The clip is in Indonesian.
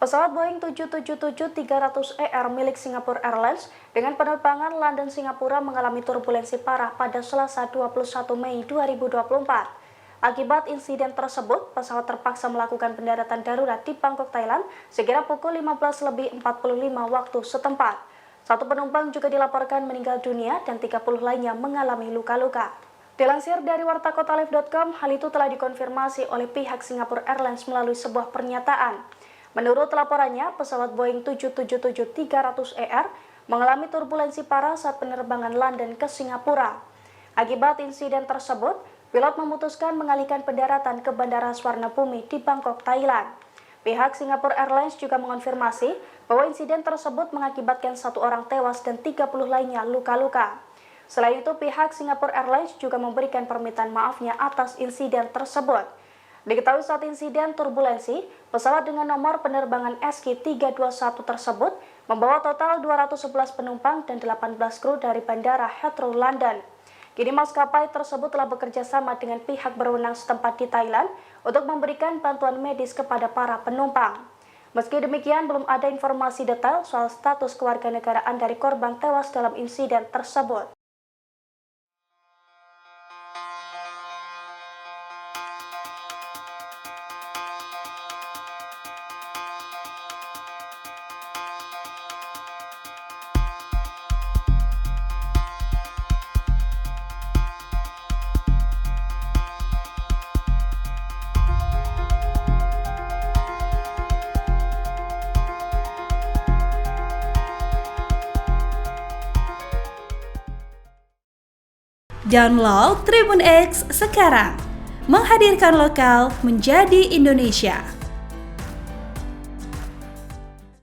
Pesawat Boeing 777-300ER milik Singapore Airlines dengan penerbangan London-Singapura mengalami turbulensi parah pada Selasa 21 Mei 2024. Akibat insiden tersebut, pesawat terpaksa melakukan pendaratan darurat di Bangkok, Thailand sekira pukul 15.45 waktu setempat. Satu penumpang juga dilaporkan meninggal dunia dan 30 lainnya mengalami luka-luka. Dilansir dari wartakotalif.com, hal itu telah dikonfirmasi oleh pihak Singapore Airlines melalui sebuah pernyataan. Menurut laporannya, pesawat Boeing 777-300ER mengalami turbulensi parah saat penerbangan London ke Singapura. Akibat insiden tersebut, pilot memutuskan mengalihkan pendaratan ke Bandara Suvarnabhumi di Bangkok, Thailand. Pihak Singapore Airlines juga mengonfirmasi bahwa insiden tersebut mengakibatkan 1 orang tewas dan 30 lainnya luka-luka. Selain itu, pihak Singapore Airlines juga memberikan permintaan maafnya atas insiden tersebut. Diketahui saat insiden turbulensi, pesawat dengan nomor penerbangan SQ321 tersebut membawa total 211 penumpang dan 18 kru dari Bandara Heathrow, London. Kini maskapai tersebut telah bekerja sama dengan pihak berwenang setempat di Thailand untuk memberikan bantuan medis kepada para penumpang. Meski demikian, belum ada informasi detail soal status kewarganegaraan dari korban tewas dalam insiden tersebut. Download Tribun X sekarang, menghadirkan lokal menjadi Indonesia.